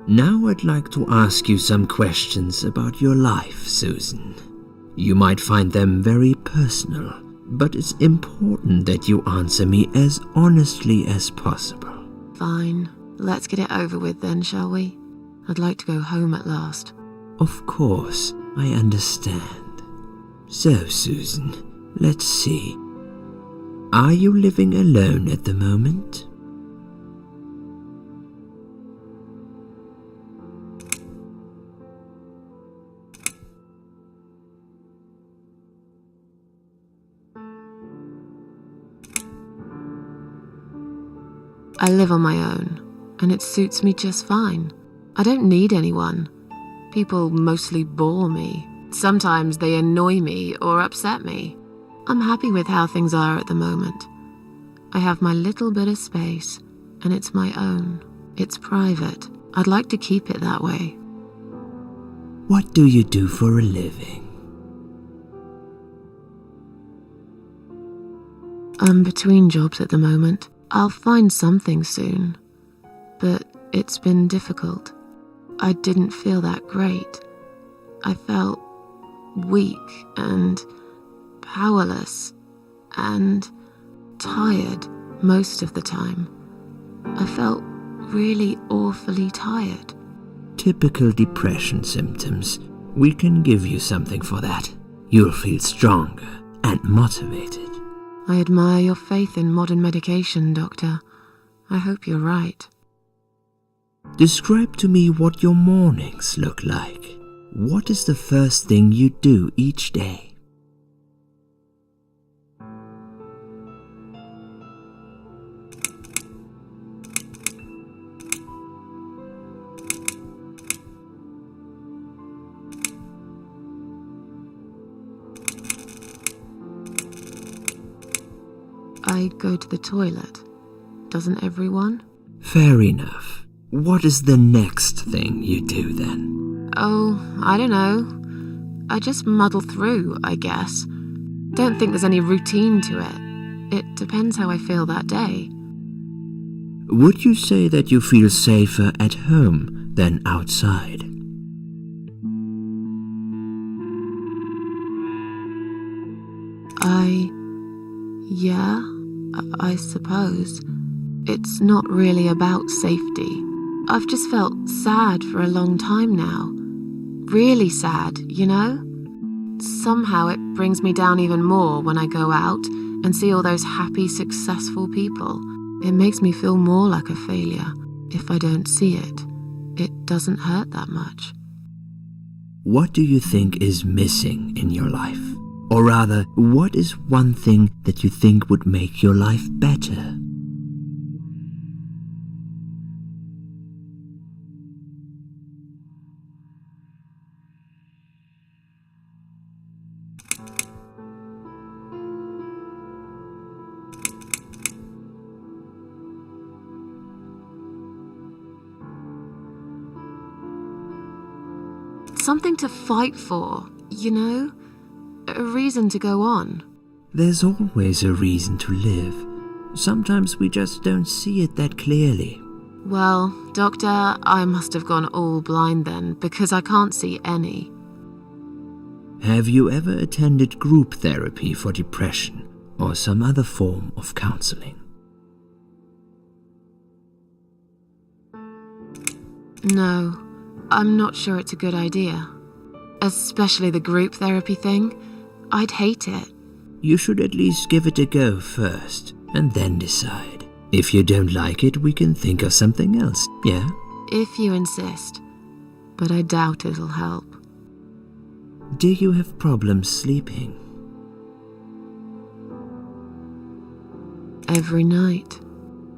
Now I'd like to ask you some questions about your life, Susan. You might find them very personal, but it's important that you answer me as honestly as possible. Fine. Let's get it over with then, shall we? I'd like to go home at last. Of course, I understand. So, Susan, let's see. Are you living alone at the moment? I live on my own, and it suits me just fine. I don't need anyone. People mostly bore me. Sometimes they annoy me or upset me. I'm happy with how things are at the moment. I have my little bit of space, and it's my own. It's private. I'd like to keep it that way. What do you do for a living? I'm between jobs at the moment. I'll find something soon, but it's been difficult. I didn't feel that great. I felt weak and powerless and tired most of the time. I felt really awfully tired. Typical depression symptoms. We can give you something for that. You'll feel stronger and motivated. I admire your faith in modern medication, Doctor. I hope you're right. Describe to me what your mornings look like. What is the first thing you do each day? I go to the toilet. Doesn't everyone? Fair enough. What is the next thing you do then? Oh, I don't know. I just muddle through, I guess. Don't think there's any routine to it. It depends how I feel that day. Would you say that you feel safer at home than outside? Yeah, I suppose. It's not really about safety. I've just felt sad for a long time now. Really sad, you know? Somehow it brings me down even more when I go out and see all those happy, successful people. It makes me feel more like a failure. If I don't see it, it doesn't hurt that much. What do you think is missing in your life? Or rather, what is one thing that you think would make your life better? Something to fight for, you know? A reason to go on. There's always a reason to live. Sometimes we just don't see it that clearly. Well, Doctor, I must have gone all blind then, because I can't see any. Have you ever attended group therapy for depression or some other form of counseling? No, I'm not sure it's a good idea. Especially the group therapy thing. I'd hate it. You should at least give it a go first, and then decide. If you don't like it, we can think of something else, yeah? If you insist. But I doubt it'll help. Do you have problems sleeping? Every night.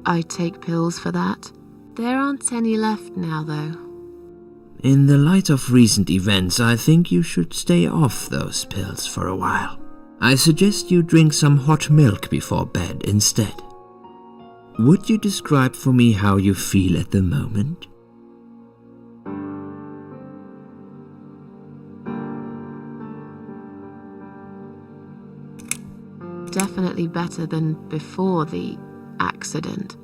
I take pills for that. There aren't any left now, though. In the light of recent events, I think you should stay off those pills for a while. I suggest you drink some hot milk before bed instead. Would you describe for me how you feel at the moment? Definitely better than before the accident.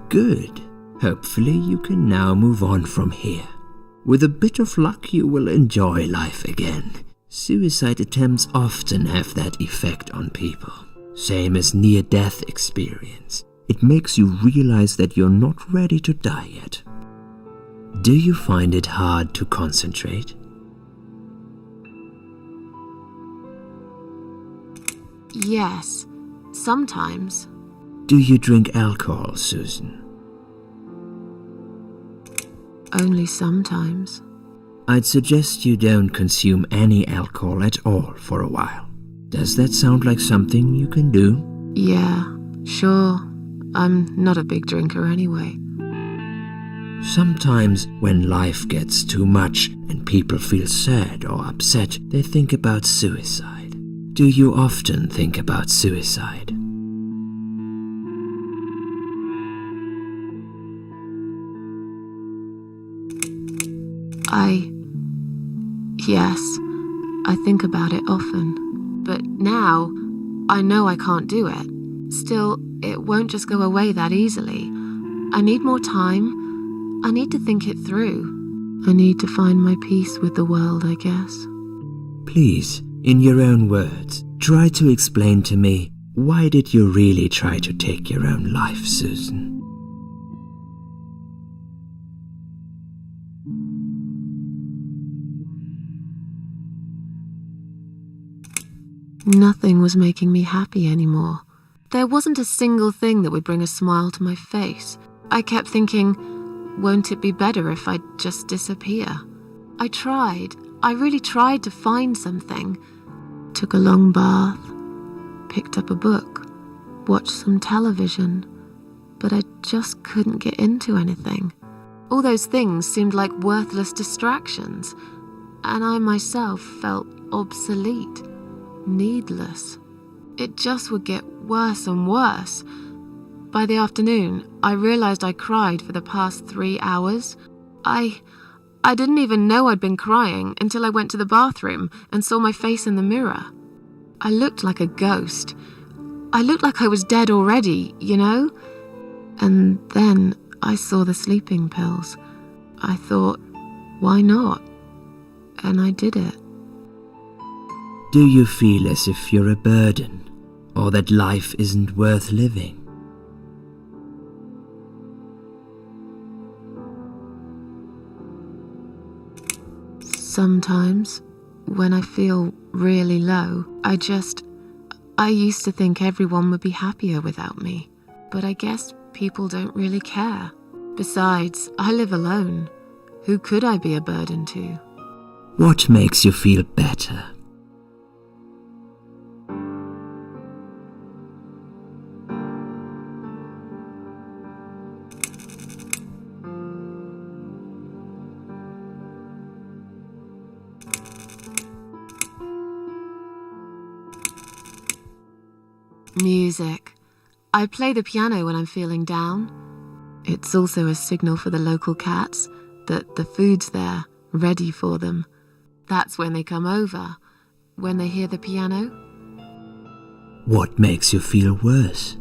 Good. Hopefully you can now move on from here. With a bit of luck you will enjoy life again. Suicide attempts often have that effect on people. Same as near-death experience. It makes you realize that you're not ready to die yet. Do you find it hard to concentrate? Yes, sometimes. Do you drink alcohol, Susan? Only sometimes. I'd suggest you don't consume any alcohol at all for a while. Does that sound like something you can do? Yeah, sure. I'm not a big drinker anyway. Sometimes when life gets too much and people feel sad or upset, they think about suicide. Do you often think about suicide? Yes, I think about it often. But now, I know I can't do it. Still, it won't just go away that easily. I need more time. I need to think it through. I need to find my peace with the world, I guess. Please, in your own words, try to explain to me, why did you really try to take your own life, Susan? Nothing was making me happy anymore. There wasn't a single thing that would bring a smile to my face. I kept thinking, won't it be better if I just disappear? I tried. I really tried to find something. Took a long bath, picked up a book, watched some television, but I just couldn't get into anything. All those things seemed like worthless distractions, and I myself felt obsolete. Needless. It just would get worse and worse. By the afternoon, I realized I cried for the past 3 hours. I didn't even know I'd been crying until I went to the bathroom and saw my face in the mirror. I looked like a ghost. I looked like I was dead already, you know? And then I saw the sleeping pills. I thought, why not? And I did it. Do you feel as if you're a burden, or that life isn't worth living? Sometimes, when I feel really low, I used to think everyone would be happier without me. But I guess people don't really care. Besides, I live alone. Who could I be a burden to? What makes you feel better? Music. I play the piano when I'm feeling down. It's also a signal for the local cats that the food's there, ready for them. That's when they come over, when they hear the piano. What makes you feel worse?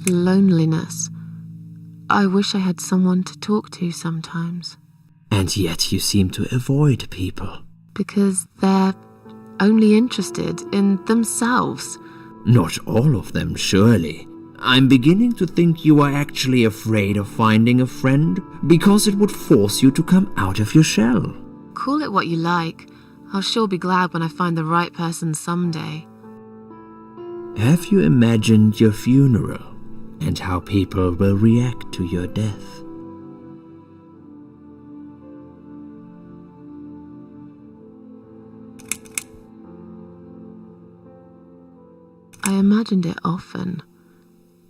Loneliness. I wish I had someone to talk to sometimes. And yet you seem to avoid people. Because they're only interested in themselves. Not all of them, surely. I'm beginning to think you are actually afraid of finding a friend because it would force you to come out of your shell. Call it what you like. I'll sure be glad when I find the right person someday. Have you imagined your funeral and how people will react to your death? I imagined it often.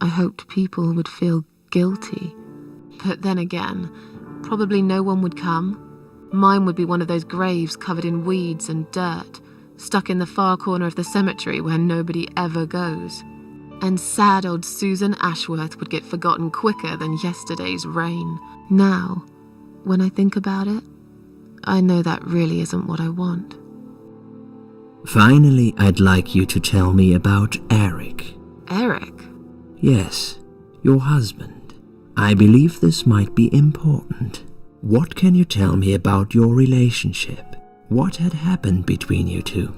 I hoped people would feel guilty. But then again, probably no one would come. Mine would be one of those graves covered in weeds and dirt, stuck in the far corner of the cemetery where nobody ever goes. And sad old Susan Ashworth would get forgotten quicker than yesterday's rain. Now, when I think about it, I know that really isn't what I want. Finally, I'd like you to tell me about Eric. Eric? Yes, your husband. I believe this might be important. What can you tell me about your relationship? What had happened between you two?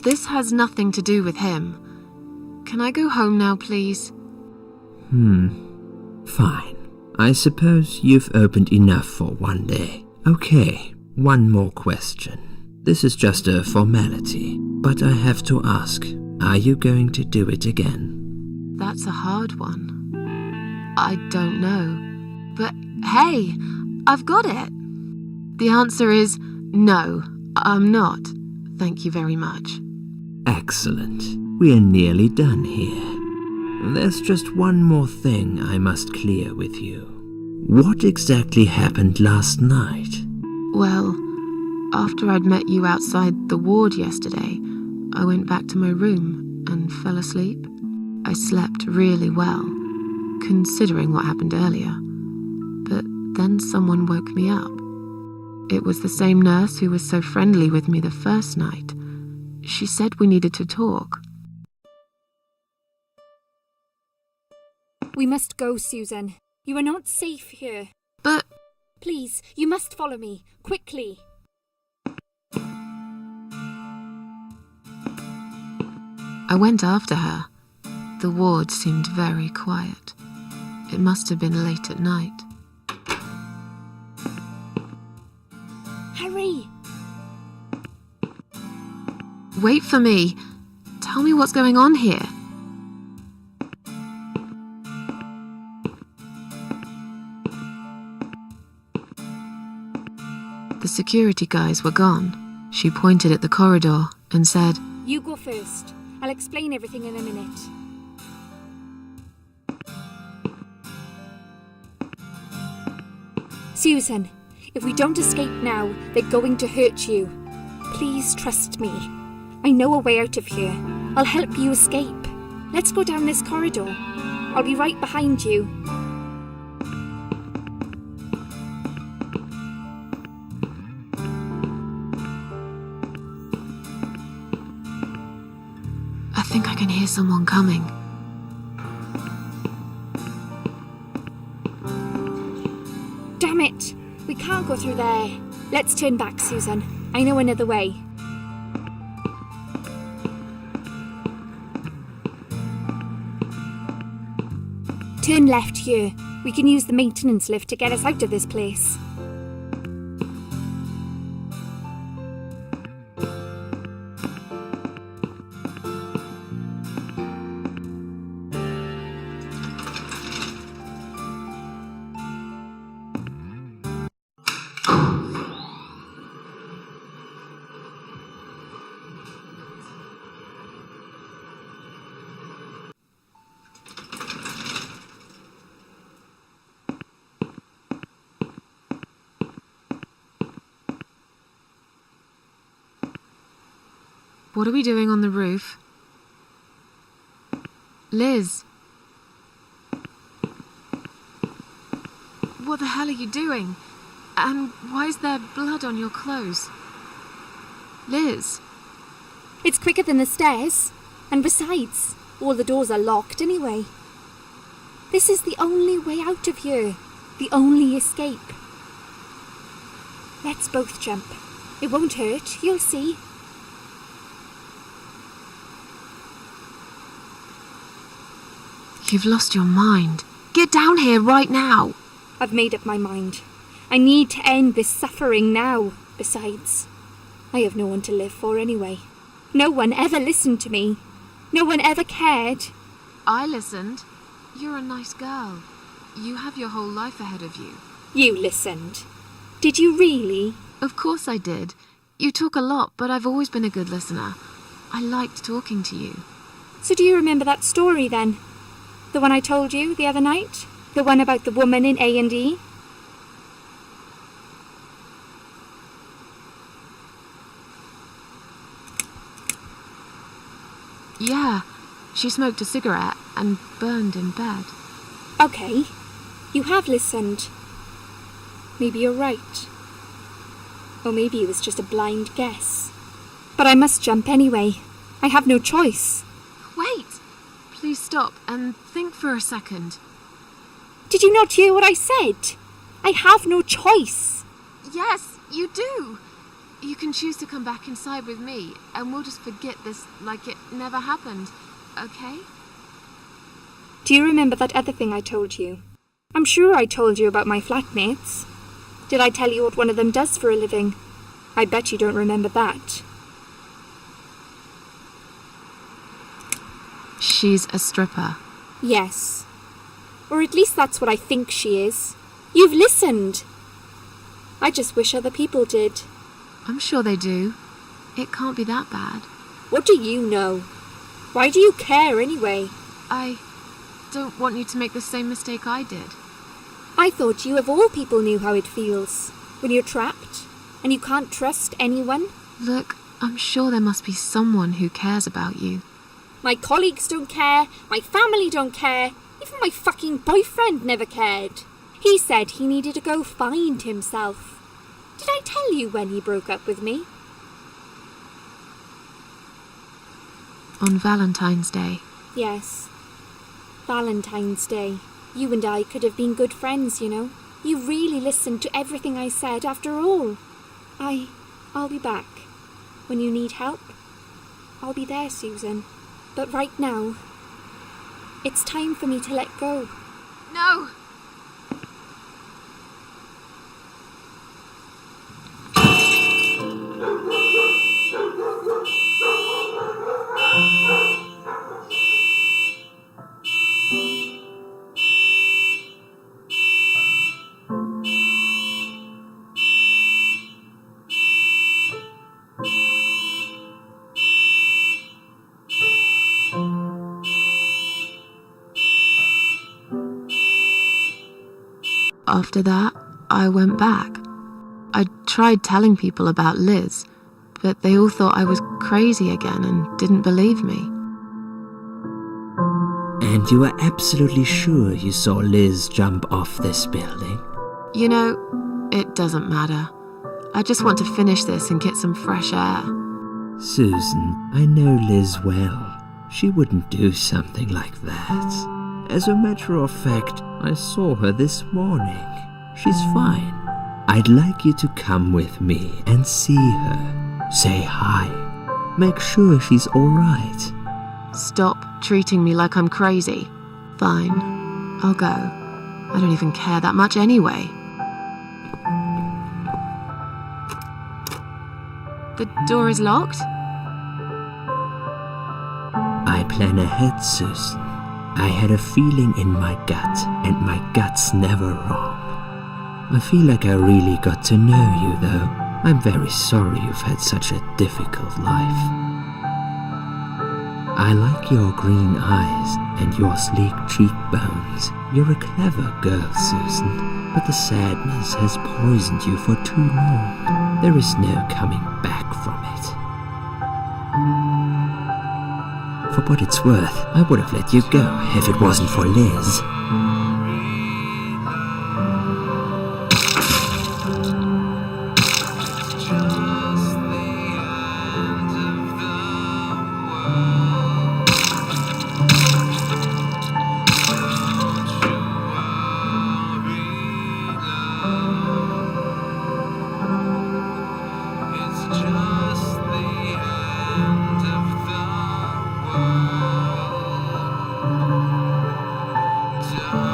This has nothing to do with him. Can I go home now, please? Fine. I suppose you've opened enough for one day. Okay, one more question. This is just a formality, but I have to ask, are you going to do it again? That's a hard one. I don't know. But hey, I've got it. The answer is no, I'm not. Thank you very much. Excellent. We're nearly done here. There's just one more thing I must clear with you. What exactly happened last night? Well, after I'd met you outside the ward yesterday, I went back to my room and fell asleep. I slept really well, considering what happened earlier. But then someone woke me up. It was the same nurse who was so friendly with me the first night. She said we needed to talk. We must go, Susan. You are not safe here. But... Please, you must follow me, quickly. I went after her. The ward seemed very quiet. It must have been late at night. Hurry! Wait for me. Tell me what's going on here. The security guys were gone. She pointed at the corridor and said, You go first. I'll explain everything in a minute. Susan, if we don't escape now, they're going to hurt you. Please trust me. I know a way out of here. I'll help you escape. Let's go down this corridor. I'll be right behind you. I think I can hear someone coming. Damn it! We can't go through there. Let's turn back, Susan. I know another way. Turn left here. We can use the maintenance lift to get us out of this place. What are we doing on the roof? Liz! What the hell are you doing? And why is there blood on your clothes? Liz! It's quicker than the stairs. And besides, all the doors are locked anyway. This is the only way out of here. The only escape. Let's both jump. It won't hurt, you'll see. You've lost your mind. Get down here right now. I've made up my mind. I need to end this suffering now. Besides, I have no one to live for anyway. No one ever listened to me. No one ever cared. I listened. You're a nice girl. You have your whole life ahead of you. You listened. Did you really? Of course I did. You talk a lot, but I've always been a good listener. I liked talking to you. So do you remember that story then? The one I told you the other night? The one about the woman in A&E? Yeah, she smoked a cigarette and burned in bed. Okay, you have listened. Maybe you're right. Or maybe it was just a blind guess. But I must jump anyway. I have no choice. Wait! Please stop and think for a second. Did you not hear what I said? I have no choice. Yes, you do. You can choose to come back inside with me, and we'll just forget this like it never happened, okay? Do you remember that other thing I told you? I'm sure I told you about my flatmates. Did I tell you what one of them does for a living? I bet you don't remember that. She's a stripper. Yes. Or at least that's what I think she is. You've listened. I just wish other people did. I'm sure they do. It can't be that bad. What do you know? Why do you care anyway? I don't want you to make the same mistake I did. I thought you of all people knew how it feels when you're trapped and you can't trust anyone. Look, I'm sure there must be someone who cares about you. My colleagues don't care, my family don't care, even my fucking boyfriend never cared. He said he needed to go find himself. Did I tell you when he broke up with me? On Valentine's Day. Yes. Valentine's Day. You and I could have been good friends, you know. You really listened to everything I said after all. I'll be back. When you need help, I'll be there, Susan. But right now, it's time for me to let go. No! After that, I went back. I tried telling people about Liz, but they all thought I was crazy again and didn't believe me. And you were absolutely sure you saw Liz jump off this building? You know, it doesn't matter. I just want to finish this and get some fresh air. Susan, I know Liz well. She wouldn't do something like that. As a matter of fact, I saw her this morning. She's fine. I'd like you to come with me and see her. Say hi. Make sure she's alright. Stop treating me like I'm crazy. Fine, I'll go. I don't even care that much anyway. The door is locked? I plan ahead, Susan. I had a feeling in my gut, and my gut's never wrong. I feel like I really got to know you, though. I'm very sorry you've had such a difficult life. I like your green eyes and your sleek cheekbones. You're a clever girl, Susan, but the sadness has poisoned you for too long. There is no coming back from it. For what it's worth, I would have let you go if it wasn't for Liz. Time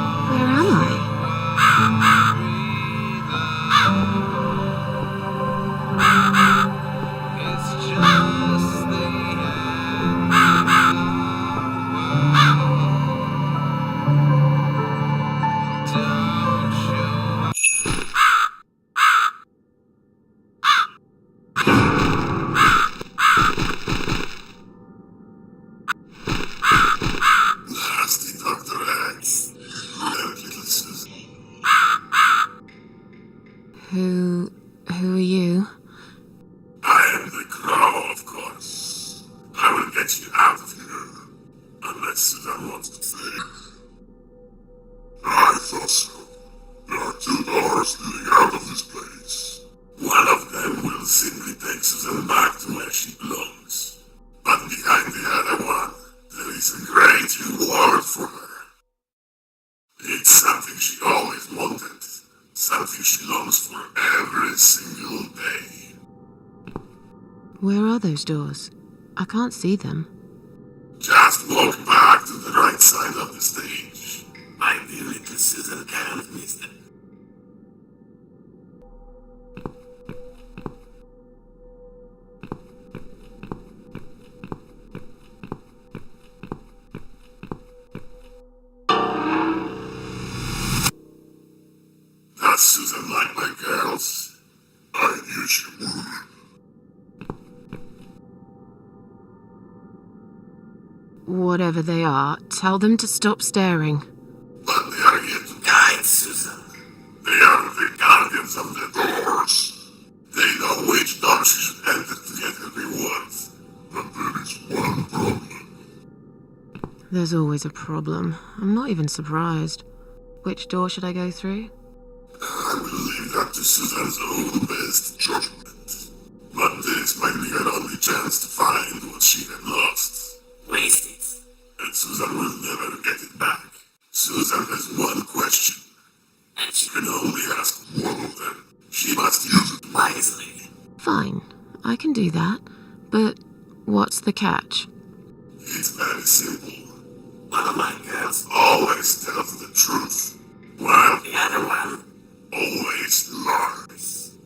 get you out of here. Unless Susan wants to stay. I thought so. There are 2 doors leading out of this place. One of them will simply take Susan back to where she belongs. But behind the other one, there is a great reward for her. It's something she always wanted. Something she longs for every single day. Where are those doors? I can't see them. Just walk back to the right side of the stage. Ideally, Susan can't miss them. Does Susan like my girls? I knew she would. Whatever they are, tell them to stop staring. But they are here to guide Susan. They are the guardians of the doors. They know which door she should enter to get her reward. But there is one problem. There's always a problem. I'm not even surprised. Which door should I go through? I will leave that to Susan's own best judgment. But this might be her only chance to find what she had lost. Waste it. And Susan will never get it back. Susan has one question. And she can only ask one of them. She must use it wisely. Fine, I can do that. But what's the catch? It's very simple. One of my girls always tells the truth, while the other one always lies.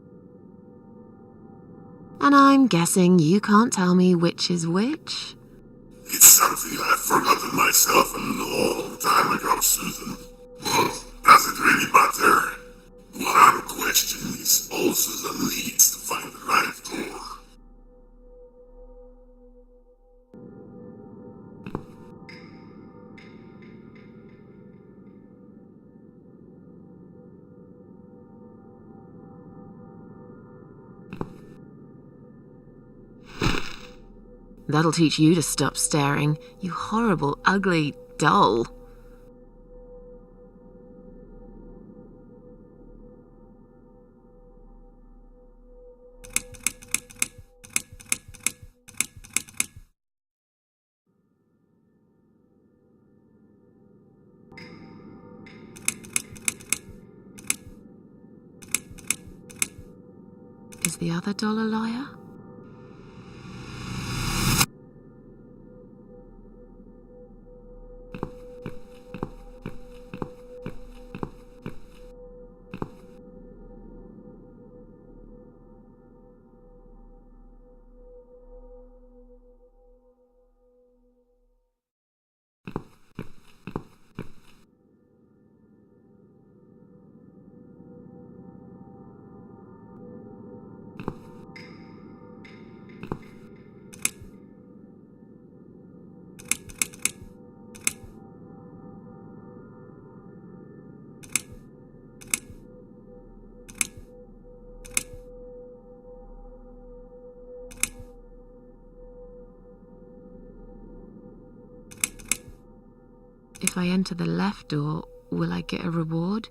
And I'm guessing you can't tell me which is which? It's something I've forgotten myself a long time ago, Susan. But does it really matter? One question is all Susan needs to find the right door. That'll teach you to stop staring, you horrible, ugly doll. Is the other doll a liar? If I enter the left door, will I get a reward?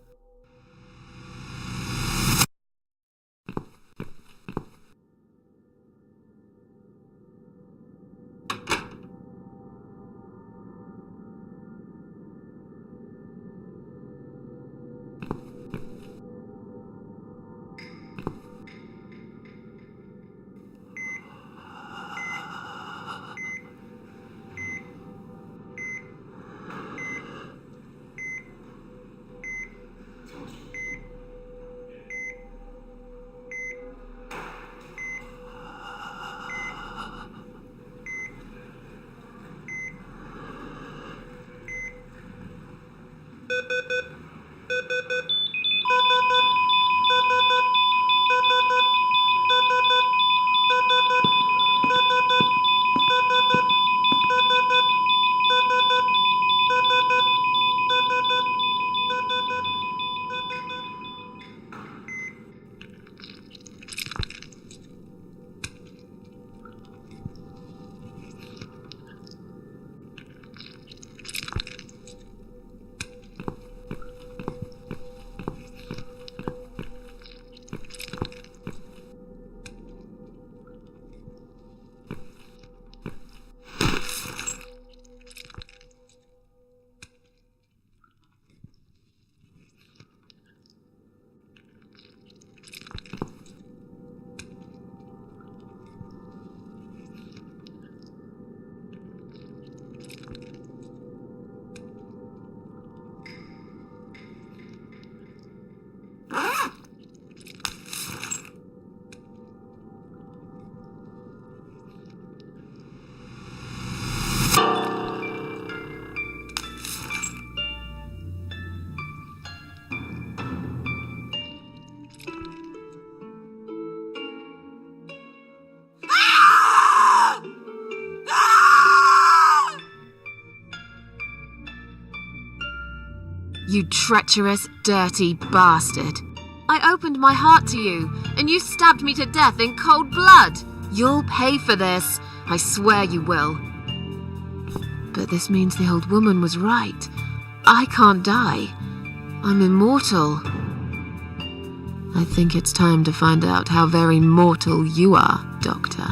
You treacherous, dirty bastard. I opened my heart to you, and you stabbed me to death in cold blood. You'll pay for this. I swear you will. But this means the old woman was right. I can't die. I'm immortal. I think it's time to find out how very mortal you are, Doctor.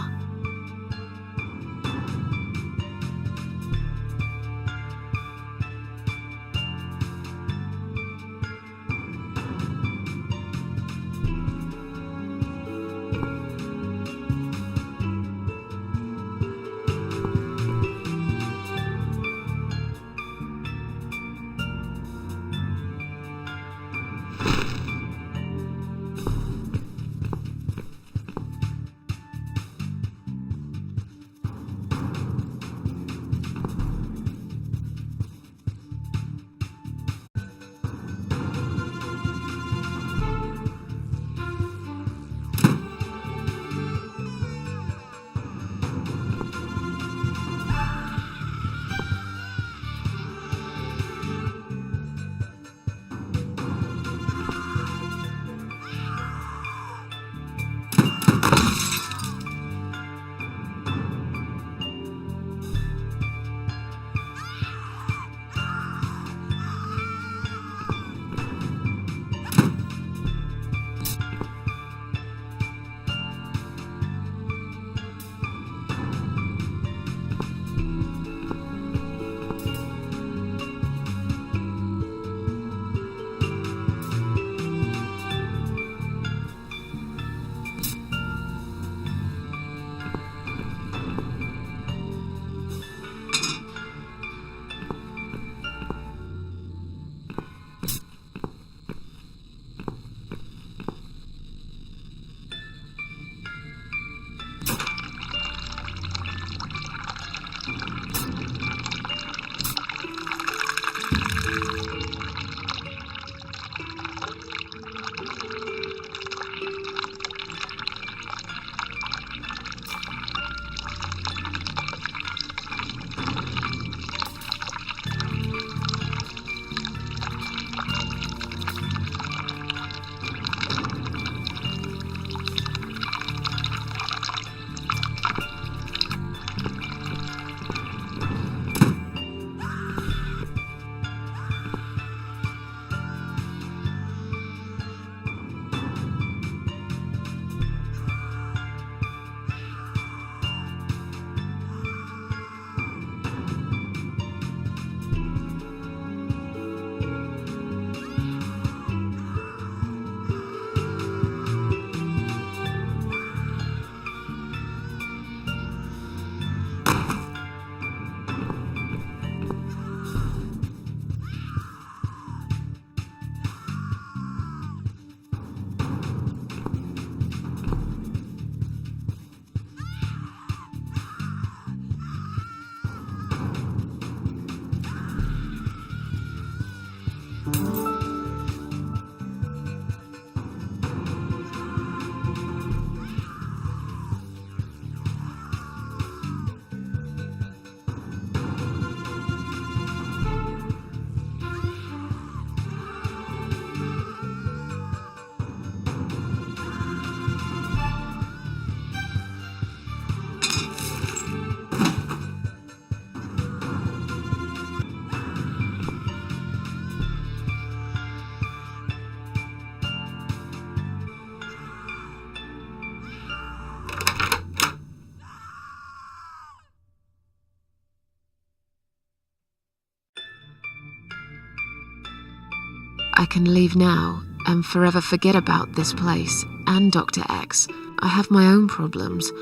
I can leave now and forever forget about this place and Dr. X. I have my own problems.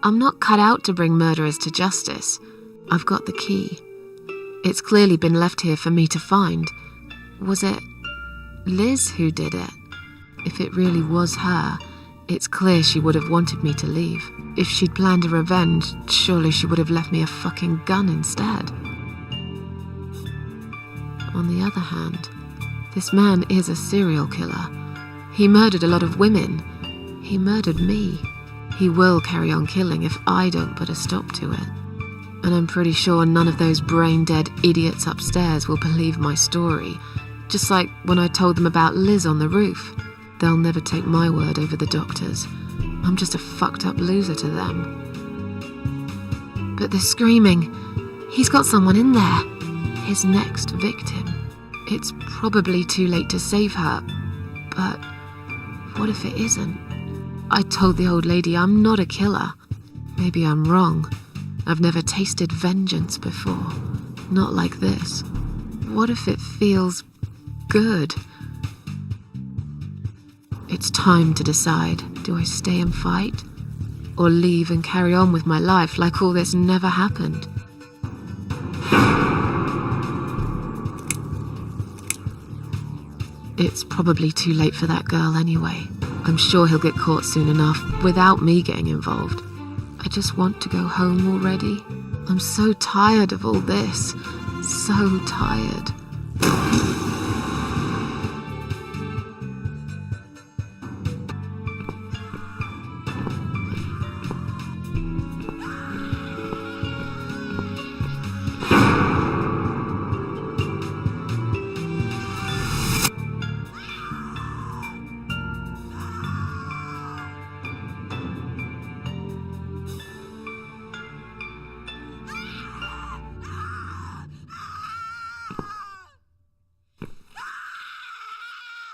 I'm not cut out to bring murderers to justice. I've got the key. It's clearly been left here for me to find. Was it Liz who did it? If it really was her, it's clear she would have wanted me to leave. If she'd planned a revenge, surely she would have left me a fucking gun instead. On the other hand, this man is a serial killer. He murdered a lot of women. He murdered me. He will carry on killing if I don't put a stop to it. And I'm pretty sure none of those brain-dead idiots upstairs will believe my story. Just like when I told them about Liz on the roof. They'll never take my word over the doctor's. I'm just a fucked up loser to them. But they're screaming. He's got someone in there. His next victim. It's probably too late to save her. But what if it isn't? I told the old lady I'm not a killer. Maybe I'm wrong. I've never tasted vengeance before. Not like this. What if it feels good? It's time to decide. Do I stay and fight? Or leave and carry on with my life like all this never happened? It's probably too late for that girl anyway. I'm sure he'll get caught soon enough without me getting involved. I just want to go home already. I'm so tired of all this. So tired.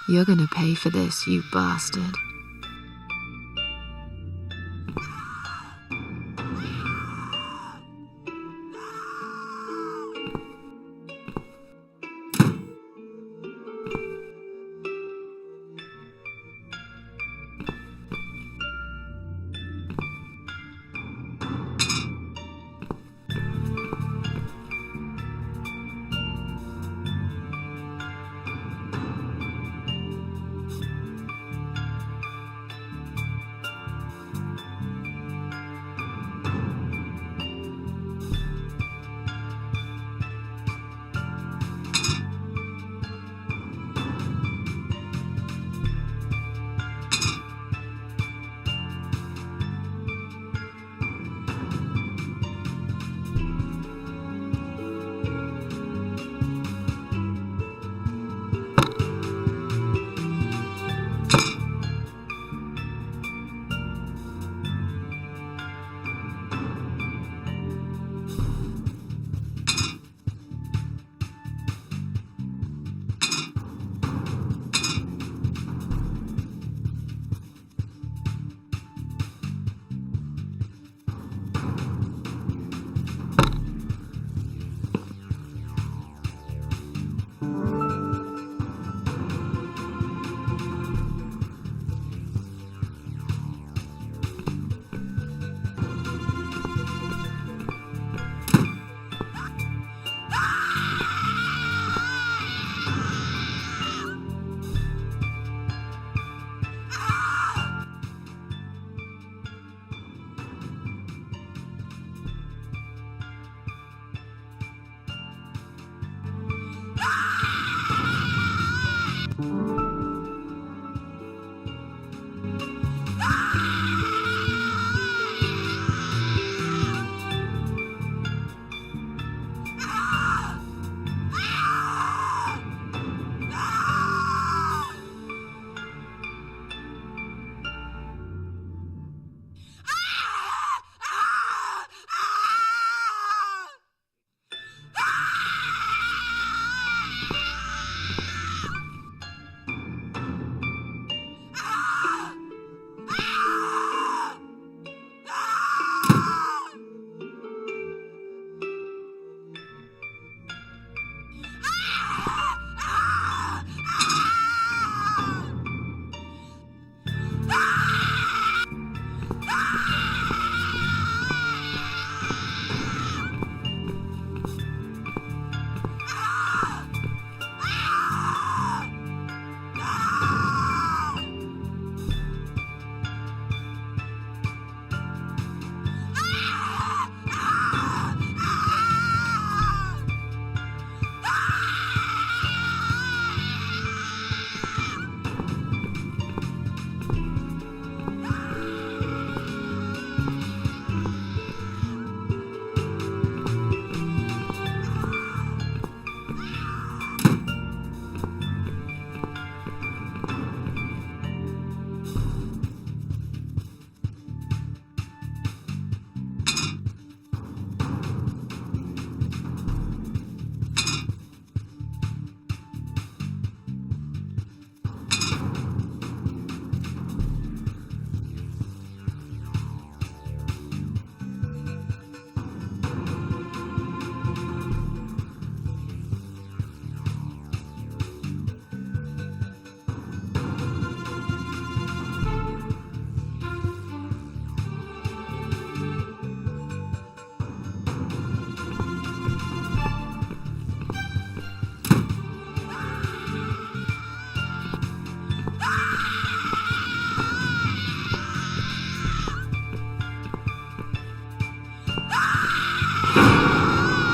You're gonna pay for this, you bastard.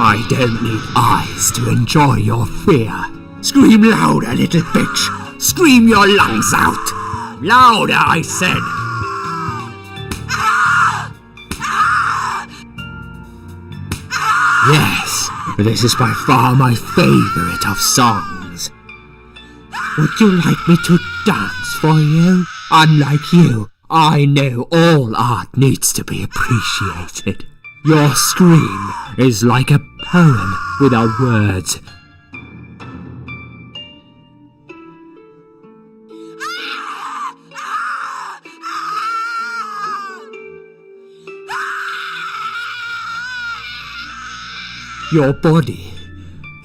I don't need eyes to enjoy your fear. Scream louder, little bitch! Scream your lungs out! Louder, I said! Yes, this is by far my favorite of songs. Would you like me to dance for you? Unlike you, I know all art needs to be appreciated. Your scream is like a poem without words. Your body,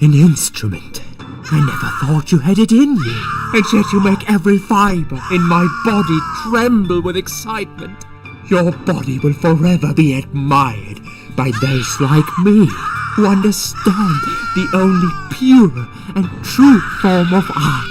an instrument. I never thought you had it in you, and yet you make every fibre in my body tremble with excitement. Your body will forever be admired by those like me who understand the only pure and true form of art.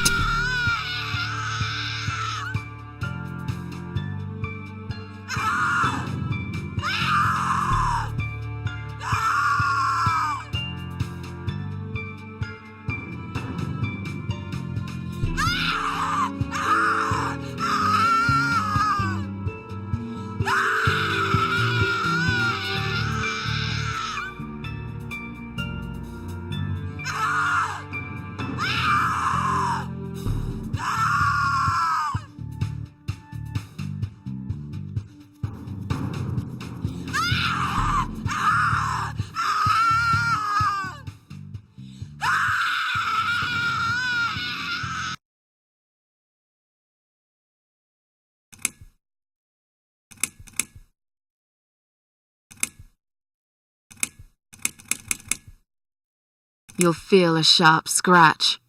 You'll feel a sharp scratch.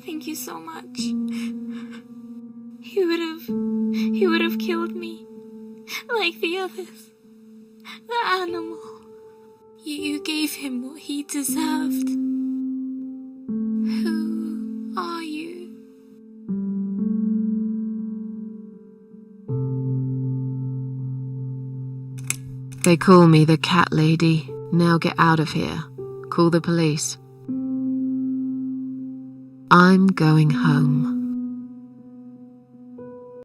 Thank you so much. He would have killed me, like the others. The animal. You gave him what he deserved. Who are you? They call me the cat lady. Now get out of here. Call the police. I'm going home.